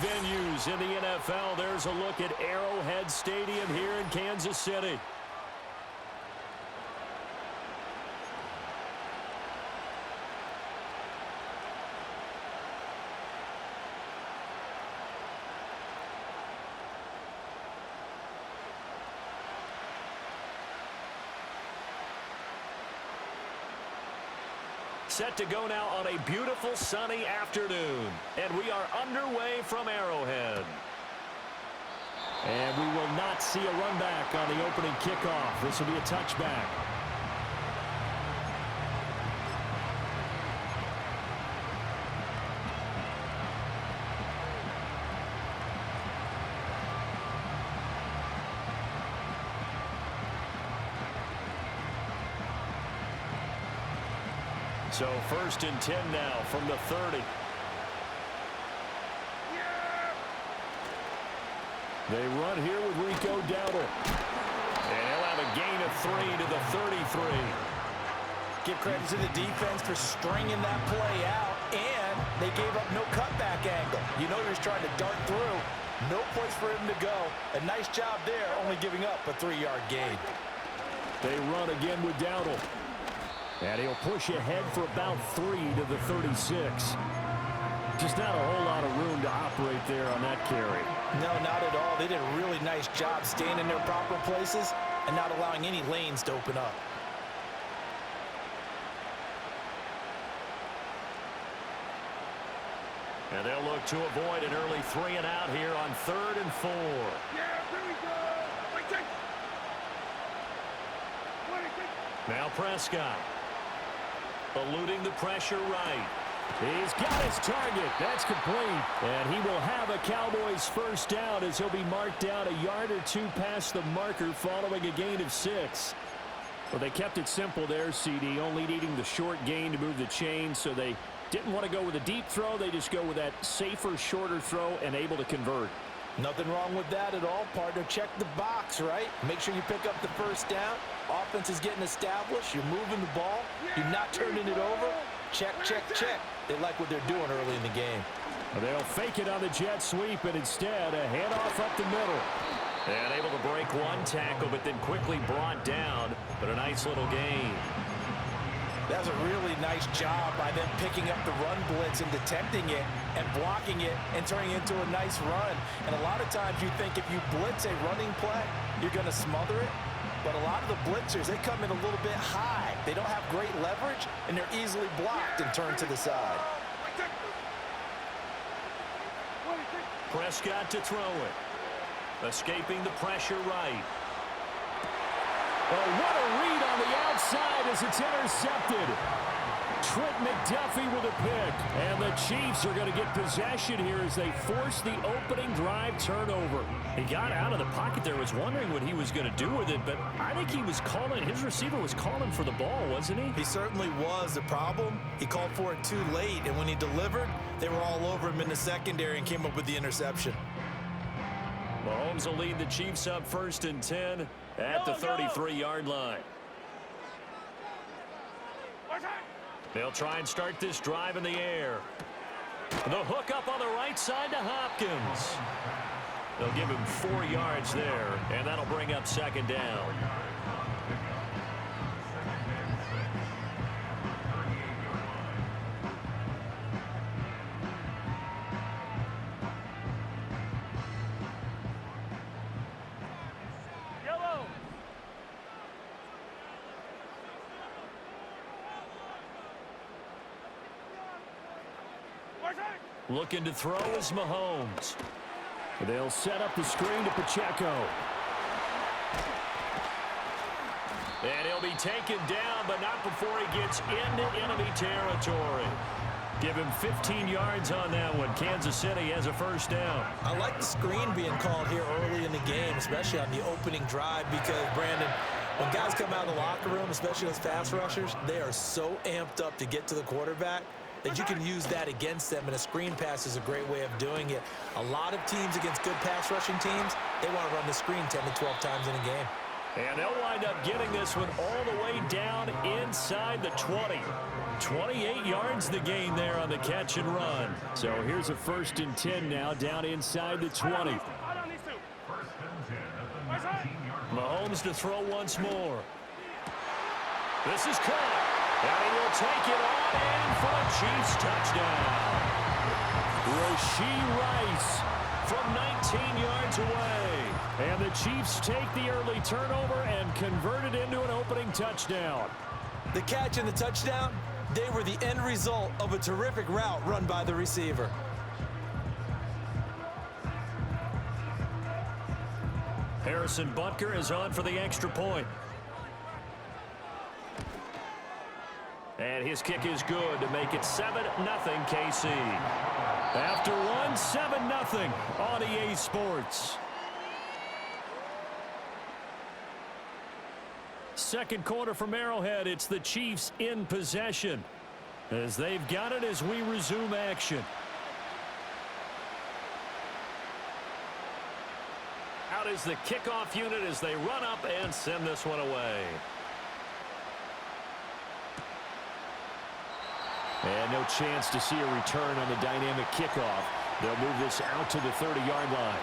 venues in the NFL. There's a look at Arrowhead Stadium here in Kansas City. Set to go now on a beautiful sunny afternoon. And we are underway from Arrowhead. And we will not see a run back on the opening kickoff. This will be a touchback. So 1st and 10 now from the 30. They run here with Rico Dowdle. And he'll have a gain of 3 to the 33. Give credit to the defense for stringing that play out, and they gave up no cutback angle. You know you're trying to dart through. No place for him to go. A nice job there, only giving up a 3-yard gain. They run again with Dowdle. And he'll push ahead for about 3 to the 36. Just not a whole lot of room to operate there on that carry. No, not at all. They did a really nice job staying in their proper places and not allowing any lanes to open up. And they'll look to avoid an early 3 and out here on 3rd and 4. Now Prescott. Eluding the pressure right. He's got his target. That's complete. And he will have a Cowboys first down as he'll be marked down a yard or 2 past the marker following a gain of 6. Well, they kept it simple there, CD, only needing the short gain to move the chain, so they didn't want to go with a deep throw. They just go with that safer, shorter throw and able to convert. Nothing wrong with that at all, partner. Check the box, right? Make sure you pick up the first down. Offense is getting established. You're moving the ball. You're not turning it over. Check, check, check. They like what they're doing early in the game. They'll fake it on the jet sweep, and instead a handoff up the middle. And able to break one tackle, but then quickly brought down. But a nice little gain. That's a really nice job by them picking up the run blitz and detecting it and blocking it and turning it into a nice run. And a lot of times you think if you blitz a running play, you're going to smother it. But a lot of the blitzers, they come in a little bit high. They don't have great leverage, and they're easily blocked and turned to the side. Prescott to throw it. Escaping the pressure right. Oh, what a read on the outside as it's intercepted. Trent McDuffie with a pick. And the Chiefs are going to get possession here as they force the opening drive turnover. He got out of the pocket there, was wondering what he was going to do with it, but I think he was calling, his receiver was calling for the ball, wasn't he? He certainly was. The problem, he called for it too late, and when he delivered, they were all over him in the secondary and came up with the interception. Mahomes will lead the Chiefs up 1st and 10 at the 33-yard line. They'll try and start this drive in the air. The hook up on the right side to Hopkins. They'll give him 4 yards there, and that'll bring up 2nd down. Looking to throw is Mahomes. They'll set up the screen to Pacheco. And he'll be taken down, but not before he gets into enemy territory. Give him 15 yards on that one. Kansas City has a first down. I like the screen being called here early in the game, especially on the opening drive, because, Brandon, when guys come out of the locker room, especially those pass rushers, they are so amped up to get to the quarterback that you can use that against them, and a screen pass is a great way of doing it. A lot of teams against good pass rushing teams, they want to run the screen 10 to 12 times in a game. And they'll wind up getting this one all the way down inside the 20. 28 yards the gain there on the catch and run. So here's a 1st and 10 now down inside the 20. Mahomes to throw once more. This is caught. And he will take it on in for a Chiefs touchdown. Rashee Rice from 19 yards away. And the Chiefs take the early turnover and convert it into an opening touchdown. The catch and the touchdown, they were the end result of a terrific route run by the receiver. Harrison Butker is on for the extra point. And his kick is good to make it 7-0 KC. After one, 7-0 on EA Sports. Second quarter from Arrowhead, it's the Chiefs in possession as they've got it as we resume action. Out is the kickoff unit as they run up and send this one away. And no chance to see a return on the dynamic kickoff. They'll move this out to the 30-yard line.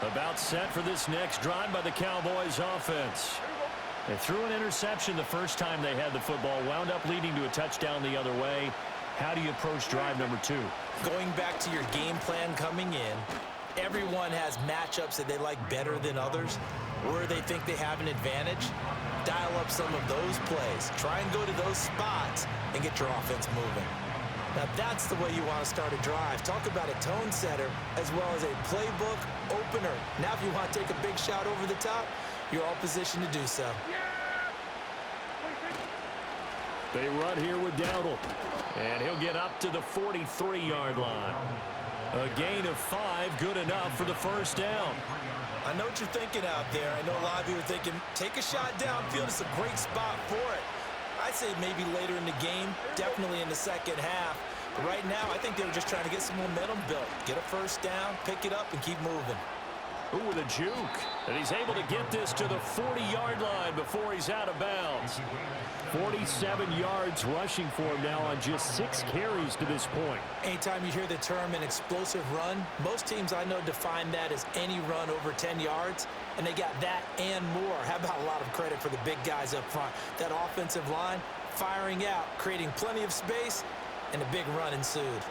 About set for this next drive by the Cowboys offense. They threw an interception the first time they had the football, wound up leading to a touchdown the other way. How do you approach drive number 2? Going back to your game plan coming in, everyone has matchups that they like better than others, where they think they have an advantage. Dial up some of those plays. Try and go to those spots and get your offense moving. Now that's the way you want to start a drive. Talk about a tone setter as well as a playbook opener. Now if you want to take a big shot over the top, you're all positioned to do so. They run here with Dowdle. And he'll get up to the 43-yard line. A gain of 5, good enough for the first down. I know what you're thinking out there. I know a lot of you are thinking, take a shot downfield. It's a great spot for it. I'd say maybe later in the game, definitely in the second half. But right now, I think they were just trying to get some momentum built. Get a first down, pick it up, and keep moving. Ooh, with a juke. And he's able to get this to the 40-yard line before he's out of bounds. 47 yards rushing for him now on just 6 carries to this point. Anytime you hear the term an explosive run, most teams I know define that as any run over 10 yards, and they got that and more. How about a lot of credit for the big guys up front? That offensive line firing out, creating plenty of space, and a big run ensued.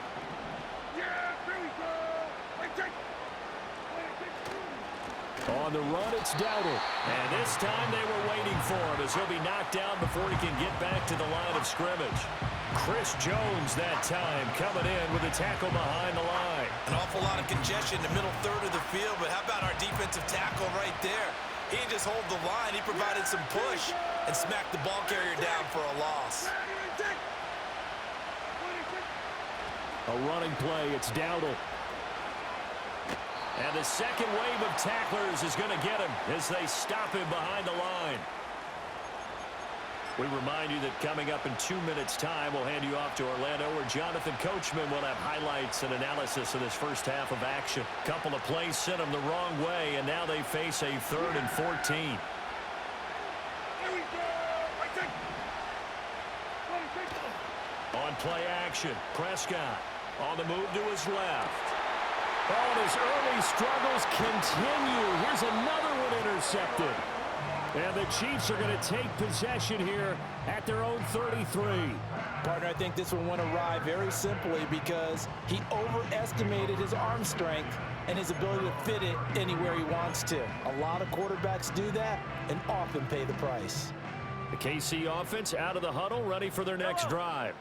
On the run, it's Dowdle. And this time they were waiting for him as he'll be knocked down before he can get back to the line of scrimmage. Chris Jones that time coming in with a tackle behind the line. An awful lot of congestion in the middle third of the field, but how about our defensive tackle right there? He didn't just hold the line, he provided some push and smacked the ball carrier down for a loss. A running play, it's Dowdle. And the second wave of tacklers is going to get him as they stop him behind the line. We remind you that coming up in 2 minutes' time, we'll hand you off to Orlando, where Jonathan Coachman will have highlights and analysis of this first half of action. Couple of plays sent them the wrong way, and now they face a 3rd and 14. On play action, Prescott on the move to his left. Oh, and his early struggles continue. Here's another one intercepted. And the Chiefs are going to take possession here at their own 33. Partner, I think this one went awry very simply because he overestimated his arm strength and his ability to fit it anywhere he wants to. A lot of quarterbacks do that and often pay the price. The KC offense out of the huddle, ready for their next drive.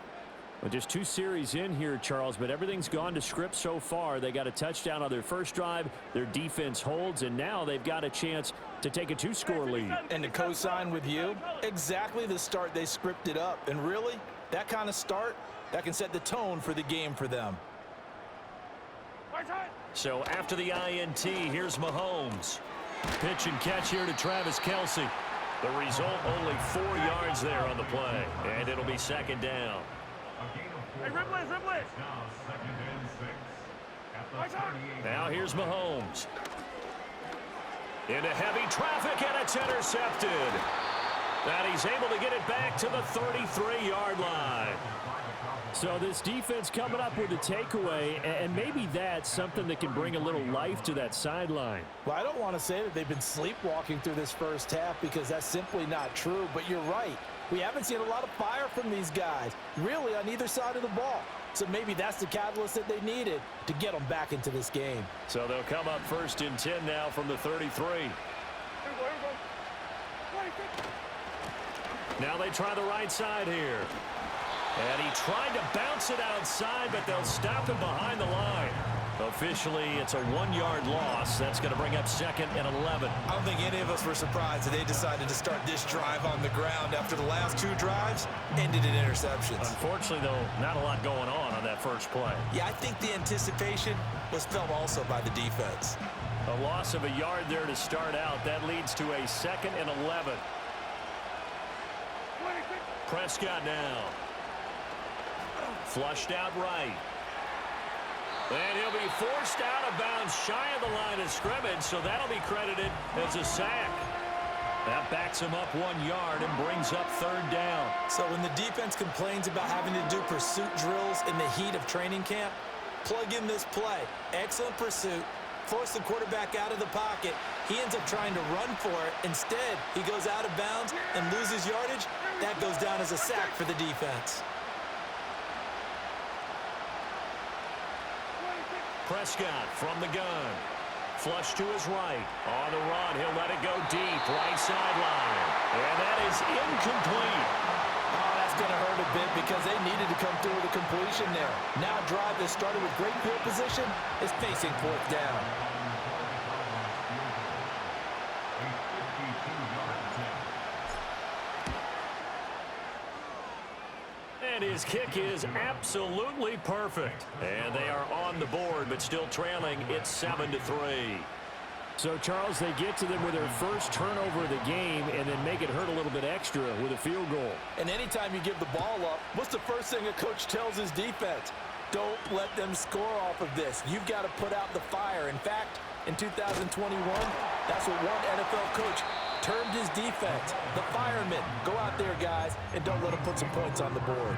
Well, just 2 series in here, Charles, but everything's gone to script so far. They got a touchdown on their first drive. Their defense holds, and now they've got a chance to take a 2-score lead. And to co-sign with you, exactly the start they scripted up. And really, that kind of start, that can set the tone for the game for them. So after the INT, here's Mahomes. Pitch and catch here to Travis Kelce. The result, only 4 yards there on the play, and it'll be second down. Hey, Ripley. Now here's Mahomes. Into heavy traffic, and it's intercepted. And he's able to get it back to the 33-yard line. So this defense coming up with a takeaway, and maybe that's something that can bring a little life to that sideline. Well, I don't want to say that they've been sleepwalking through this first half because that's simply not true, but you're right. We haven't seen a lot of fire from these guys, really on either side of the ball. So maybe that's the catalyst that they needed to get them back into this game. So they'll come up 1st and 10 now from the 33. Now they try the right side here. And he tried to bounce it outside, but they'll stop him behind the line. Officially, it's a 1-yard loss. That's going to bring up 2nd and 11. I don't think any of us were surprised that they decided to start this drive on the ground after the last 2 drives ended in interceptions. Unfortunately, though, not a lot going on that first play. Yeah, I think the anticipation was felt also by the defense. A loss of a yard there to start out. That leads to a 2nd and 11. Prescott now. Flushed out right. And he'll be forced out of bounds shy of the line of scrimmage, so that'll be credited as a sack. That backs him up 1 yard and brings up 3rd down. So when the defense complains about having to do pursuit drills in the heat of training camp, plug in this play. Excellent pursuit. Force the quarterback out of the pocket. He ends up trying to run for it. Instead, he goes out of bounds and loses yardage. That goes down as a sack for the defense. Prescott from the gun. Flush to his right. On the run, he'll let it go deep. Right sideline. And that is incomplete. Oh, that's going to hurt a bit because they needed to come through with a completion there. Now a drive that started with great field position is facing 4th down. And his kick is absolutely perfect. And they are on the board, but still trailing. It's 7-3. So, Charles, they get to them with their first turnover of the game and then make it hurt a little bit extra with a field goal. And anytime you give the ball up, what's the first thing a coach tells his defense? Don't let them score off of this. You've got to put out the fire. In fact, in 2021, that's what one NFL coach termed his defense, the firemen. Go out there, guys, and don't let them put some points on the board.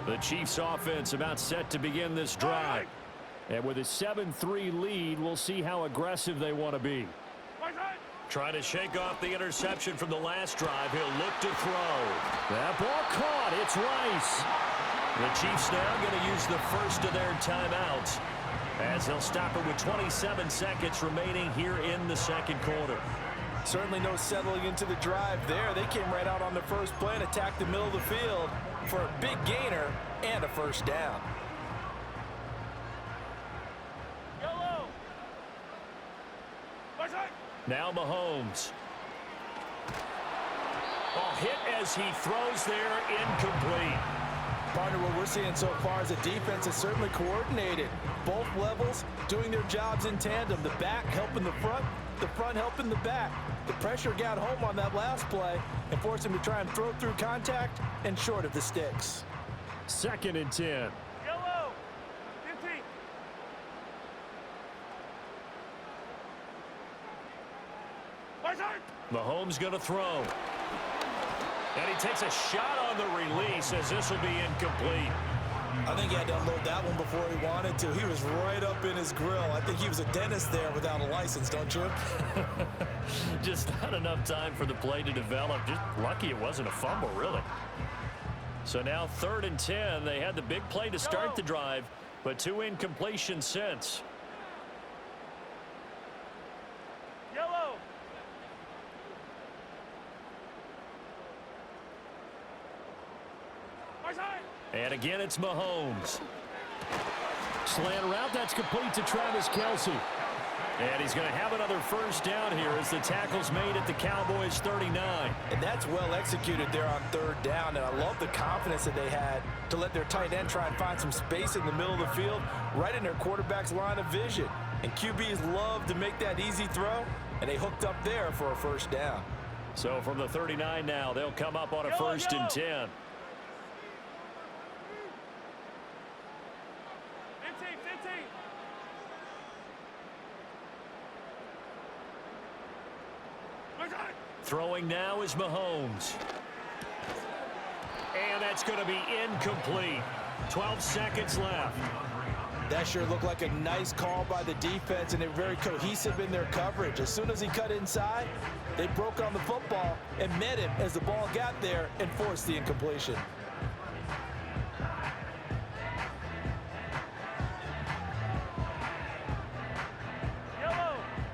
The Chiefs offense about set to begin this drive. And with a 7-3 lead, we'll see how aggressive they want to be. Trying to shake off the interception from the last drive. He'll look to throw. That ball caught. It's Rice. The Chiefs now going to use the first of their timeouts as they'll stop it with 27 seconds remaining here in the 2nd quarter. Certainly no settling into the drive there. They came right out on the first play and attacked the middle of the field for a big gainer and a 1st down. Now Mahomes. Ball hit as he throws there, incomplete. Partner, what we're seeing so far is a defense is certainly coordinated. Both levels doing their jobs in tandem. The back helping the front helping the back. The pressure got home on that last play and forced him to try and throw through contact and short of the sticks. 2nd and 10. Yellow. 15. Mahomes going to throw. And he takes a shot on the release as this will be incomplete. I think he had to unload that one before he wanted to. He was right up in his grill. I think he was a dentist there without a license, don't you? Just not enough time for the play to develop. Just lucky it wasn't a fumble, really. So now 3rd and 10. They had the big play to start the drive, but 2 incompletions since. Yellow. And again, it's Mahomes. Slant route, that's complete to Travis Kelce. And he's going to have another first down here as the tackle's made at the Cowboys 39. And that's well executed there on third down. And I love the confidence that they had to let their tight end try and find some space in the middle of the field, right in their quarterback's line of vision. And QBs love to make that easy throw, and they hooked up there for a first down. So from the 39 now, they'll come up on a first and 10. 15. Throwing now is Mahomes. And that's going to be incomplete. 12 seconds left. That sure looked like a nice call by the defense, and they're very cohesive in their coverage. As soon as he cut inside, they broke on the football and met him as the ball got there and forced the incompletion.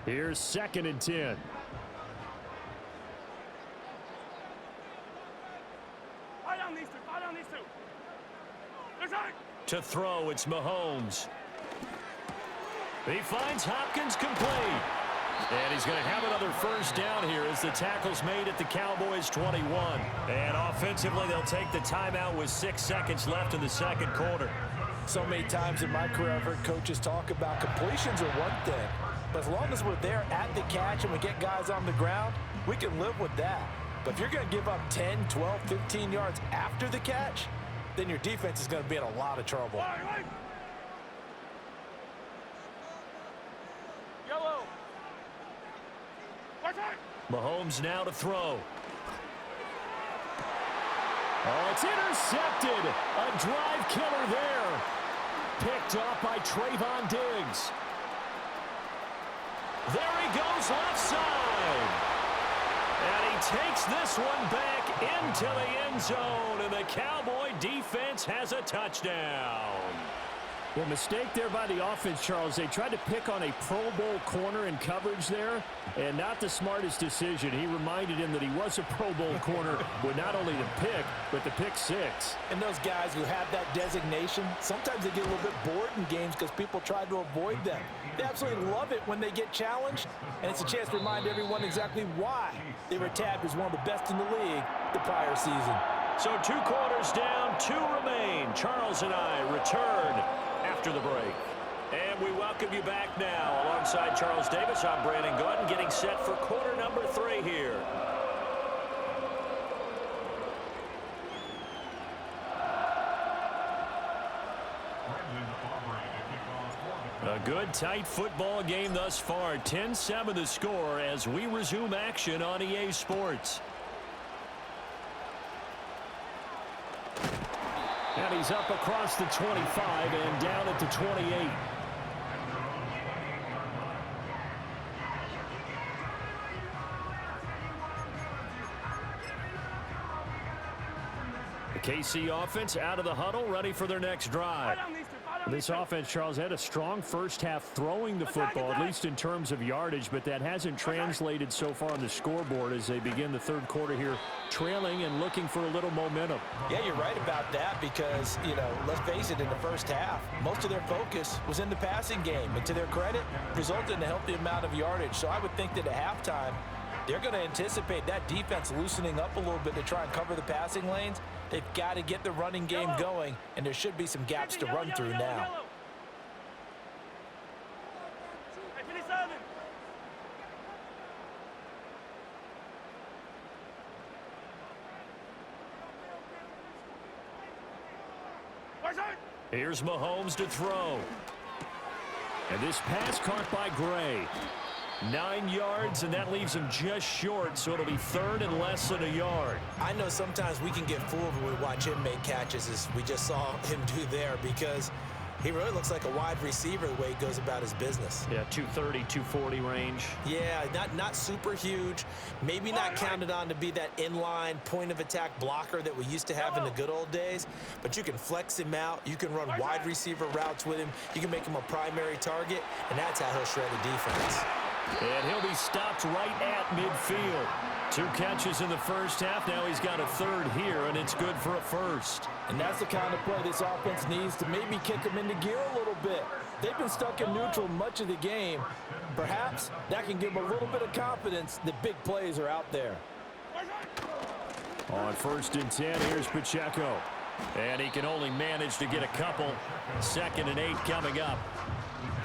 Here's 2nd and 10. Fire down these two. To throw, it's Mahomes. He finds Hopkins complete. And he's going to have another first down here as the tackle's made at the Cowboys 21. And offensively, they'll take the timeout with 6 seconds left in the second quarter. So many times in my career, I've heard coaches talk about completions are one thing. But as long as we're there at the catch and we get guys on the ground, we can live with that. But if you're going to give up 10, 12, 15 yards after the catch, then your defense is going to be in a lot of trouble. Yellow. Mahomes now to throw. Oh, it's intercepted. A drive killer there. Picked off by Trayvon Diggs. There he goes left side. And he takes this one back into the end zone. And the Cowboy defense has a touchdown. Well, mistake there by the offense, Charles. They tried to pick on a Pro Bowl corner in coverage there, and not the smartest decision. He reminded him that he was a Pro Bowl corner with not only the pick, but the pick six. And those guys who have that designation, sometimes they get a little bit bored in games because people try to avoid them. They absolutely love it when they get challenged, and it's a chance to remind everyone exactly why they were tabbed as one of the best in the league the prior season. So 2 quarters down, 2 remain. Charles and I return after the break. And we welcome you back now. Alongside Charles Davis, I'm Brandon Gaudin, getting set for quarter number 3 here. A good, tight football game thus far. 10-7 the score as we resume action on EA Sports. And he's up across the 25 and down at the 28. The KC offense out of the huddle, ready for their next drive. This offense, Charles, had a strong first half throwing the football, at least in terms of yardage, but that hasn't translated so far on the scoreboard as they begin the third quarter here, trailing and looking for a little momentum. Yeah, you're right about that because, you know, let's face it, in the first half, most of their focus was in the passing game, and to their credit, resulted in a healthy amount of yardage. So I would think that at halftime, they're going to anticipate that defense loosening up a little bit to try and cover the passing lanes. They've got to get the running game going, and there should be some gaps to run through now. Here's Mahomes to throw. And this pass caught by Gray. 9 yards, and that leaves him just short, so it'll be third and less than a yard. I know sometimes we can get fooled when we watch him make catches, as we just saw him do there, because he really looks like a wide receiver the way he goes about his business. Yeah, 230, 240 range. Yeah, not super huge. Maybe not counted on to be that inline point-of-attack blocker that we used to have in the good old days, but you can flex him out. You can run wide receiver routes with him. You can make him a primary target, and that's how he'll shred the defense. And he'll be stopped right at midfield. 2 catches in the first half. Now he's got a third here, and it's good for a first. And that's the kind of play this offense needs to maybe kick them into gear a little bit. They've been stuck in neutral much of the game, Perhaps that can give him a little bit of confidence that big plays are out there. On 1st and 10, here's Pacheco. And he can only manage to get a couple. 2nd and 8 coming up.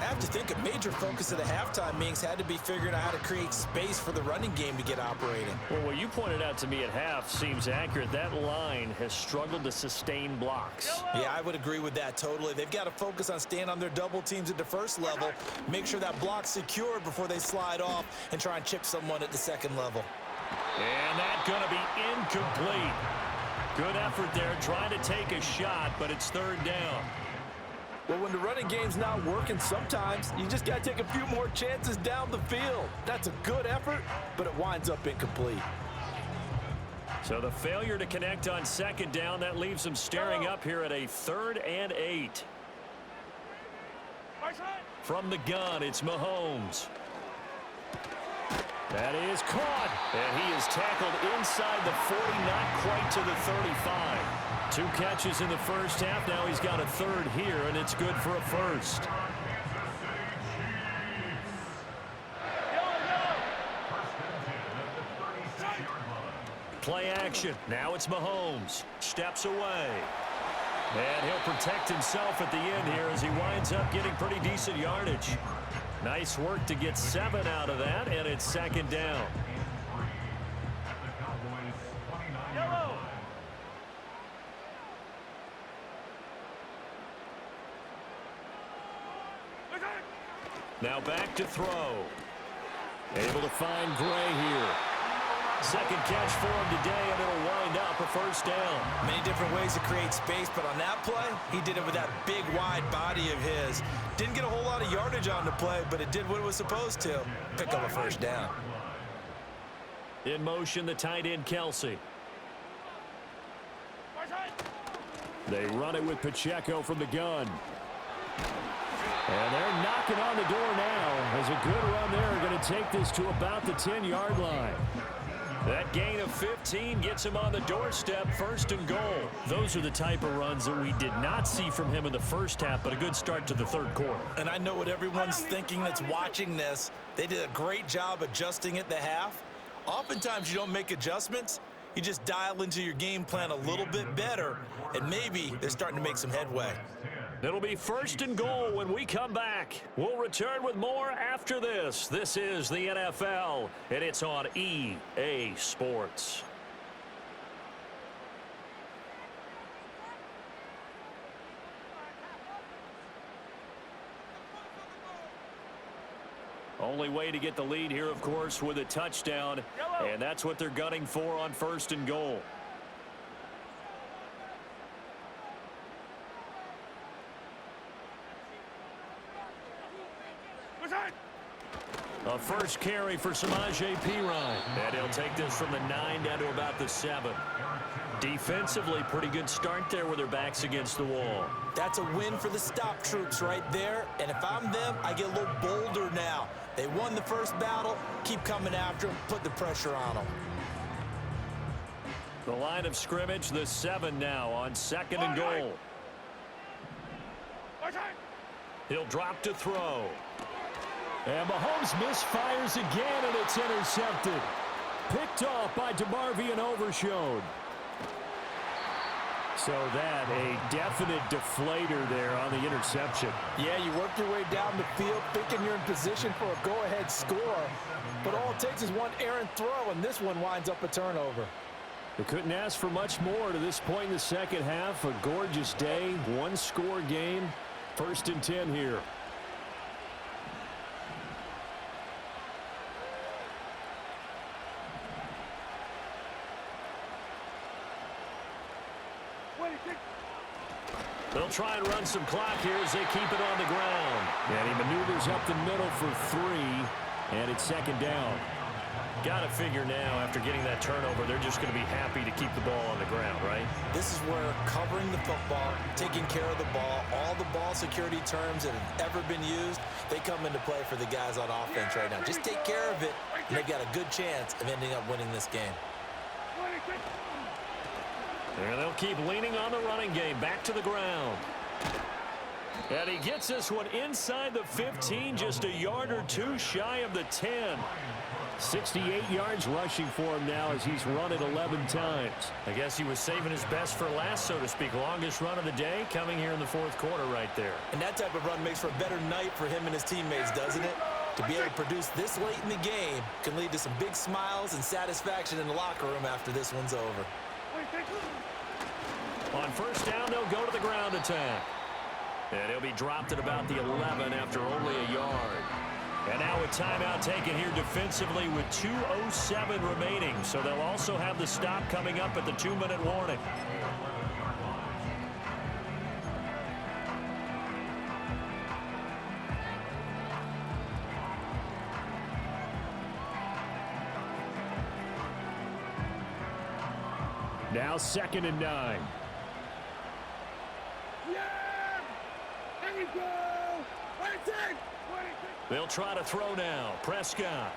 I have to think a major focus of the halftime meetings had to be figuring out how to create space for the running game to get operating. Well, what you pointed out to me at half seems accurate. That line has struggled to sustain blocks. Yeah, I would agree with that totally. They've got to focus on staying on their double teams at the first level, make sure that block's secured before they slide off and try and chip someone at the second level. And that's going to be incomplete. Good effort there, trying to take a shot, but it's 3rd down. Well, when the running game's not working, sometimes you just got to take a few more chances down the field. That's a good effort, but it winds up incomplete. So the failure to connect on 2nd down, that leaves them staring up here at a 3rd and 8. From the gun, it's Mahomes. That is caught, and he is tackled inside the 40, not quite to the 35. 2 catches in the first half. Now he's got a 3rd here, and it's good for a 1st. Play action. Now it's Mahomes. Steps away. And he'll protect himself at the end here as he winds up getting pretty decent yardage. Nice work to get 7 out of that, and it's 2nd down. Now back to throw. Able to find Gray here. 2nd catch for him today, and it'll wind up a 1st down. Many different ways to create space, but on that play, he did it with that big, wide body of his. Didn't get a whole lot of yardage on the play, but it did what it was supposed to. Pick up a 1st down. In motion, the tight end, Kelsey. They run it with Pacheco from the gun. And they're knocking on the door now as a good run there. Going to take this to about the 10-yard line. That gain of 15 gets him on the doorstep, 1st and goal. Those are the type of runs that we did not see from him in the first half, but a good start to the 3rd quarter. And I know what everyone's thinking that's watching this. They did a great job adjusting at the half. Oftentimes you don't make adjustments. You just dial into your game plan a little bit better, and maybe they're starting to make some headway. It'll be 1st and goal when we come back. We'll return with more after this. This is the NFL, and it's on EA Sports. Only way to get the lead here, of course, with a touchdown, and that's what they're gunning for on 1st and goal. A 1st carry for Samaje Perine. And he'll take this from the 9 down to about the 7. Defensively, pretty good start there with their backs against the wall. That's a win for the stop troops right there. And if I'm them, I get a little bolder now. They won the first battle. Keep coming after them. Put the pressure on them. The line of scrimmage, the 7 now on 2nd and goal. He'll drop to throw. And Mahomes misfires again, and it's intercepted. Picked off by DeMarvion Overshown. So that a definite deflator there on the interception. Yeah, you work your way down the field thinking you're in position for a go-ahead score. But all it takes is one errant throw, and this one winds up a turnover. They couldn't ask for much more to this point in the second half. A gorgeous day, 1-score game. 1st and 10 here. They'll try and run some clock here as they keep it on the ground. And he maneuvers up the middle for 3, and it's 2nd down. Got to figure now, after getting that turnover, they're just going to be happy to keep the ball on the ground, right? This is where covering the football, taking care of the ball, all the ball security terms that have ever been used, they come into play for the guys on offense right now. Just take care of it, and they've got a good chance of ending up winning this game. And they'll keep leaning on the running game. Back to the ground. And he gets this one inside the 15, just a yard or two shy of the 10. 68 yards rushing for him now as he's run it 11 times. I guess he was saving his best for last, so to speak. Longest run of the day coming here in the fourth quarter right there. And that type of run makes for a better night for him and his teammates, doesn't it? To be able to produce this late in the game can lead to some big smiles and satisfaction in the locker room after this one's over. On first down, they'll go to the ground attack. And he'll be dropped at about the 11 after only a yard. And now a timeout taken here defensively with 2:07 remaining. So they'll also have the stop coming up at the 2-minute warning. Now 2nd and 9. They'll try to throw now. Prescott.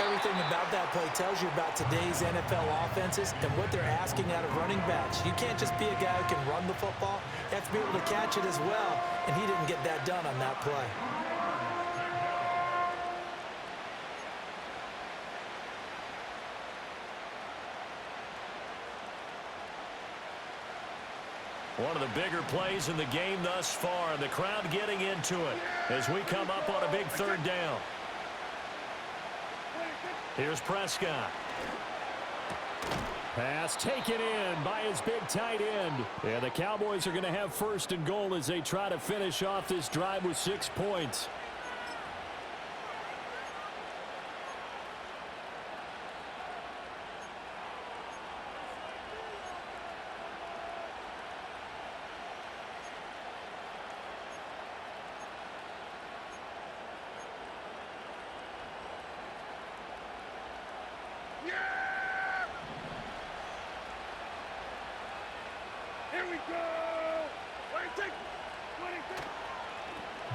Everything about that play tells you about today's NFL offenses and what they're asking out of running backs. You can't just be a guy who can run the football. You have to be able to catch it as well, and he didn't get that done on that play. One of the bigger plays in the game thus far, and the crowd getting into it as we come up on a big 3rd down. Here's Prescott. Pass taken in by his big tight end. And the Cowboys are going to have 1st and goal as they try to finish off this drive with 6 points.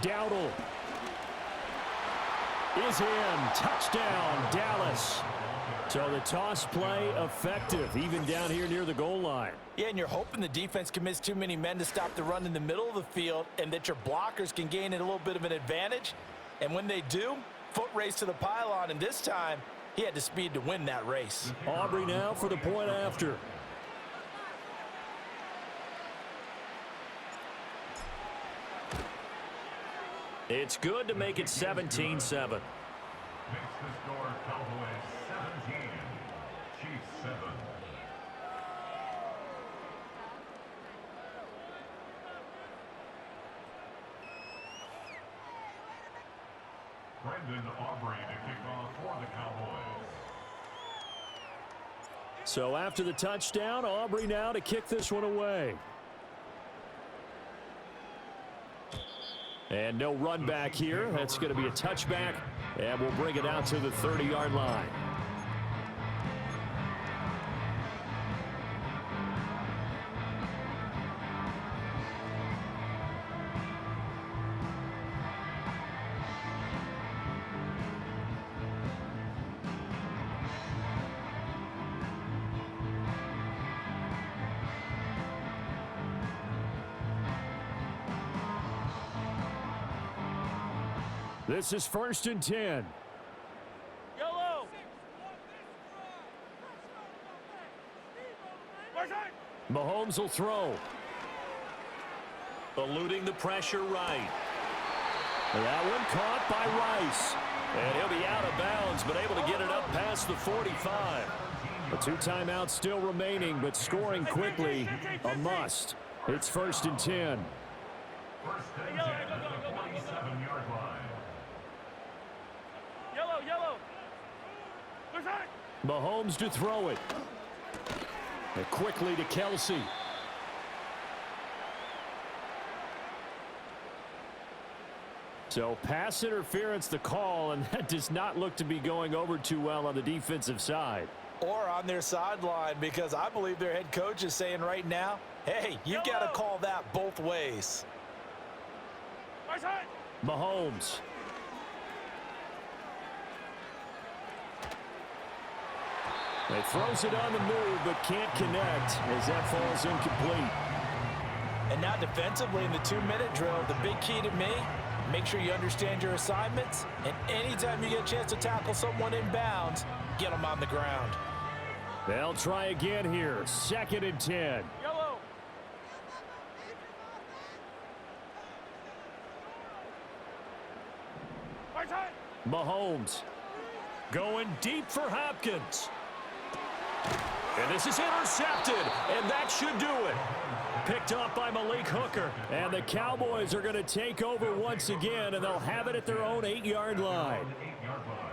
Dowdle is in. Touchdown, Dallas. So the toss play effective, even down here near the goal line. Yeah, and you're hoping the defense commits too many men to stop the run in the middle of the field and that your blockers can gain a little bit of an advantage. And when they do, foot race to the pylon, and this time he had the speed to win that race. Aubrey now for the point after. It's good to make it 17-7. Makes the score Cowboys 17, Chiefs 7. Brendan Aubrey to kick off for the Cowboys. So after the touchdown, Aubrey now to kick this one away. And no run back here. That's going to be a touchback, and we'll bring it out to the 30-yard line. This is 1st and 10. Yellow. Mahomes will throw. Eluding the pressure right. That one caught by Rice. And he'll be out of bounds, but able to get it up past the 45. A 2 timeouts still remaining, but scoring quickly, a must. It's 1st and 10. First and 10 at the 47-yard line. Yellow. Mahomes to throw it. And quickly to Kelsey. So pass interference the call, and that does not look to be going over too well on the defensive side. Or on their sideline, because I believe their head coach is saying right now, hey, you've got to call that both ways. Mahomes. He throws it on the move, but can't connect as that falls incomplete. And now defensively in the 2-minute drill, the big key to me, make sure you understand your assignments, and anytime you get a chance to tackle someone in bounds, get them on the ground. They'll try again here. 2nd and 10. Yellow. Hard time. Mahomes going deep for Hopkins. And this is intercepted, and that should do it. Picked off by Malik Hooker. And the Cowboys are going to take over once again, and they'll have it at their own 8-yard line. 8-yard line.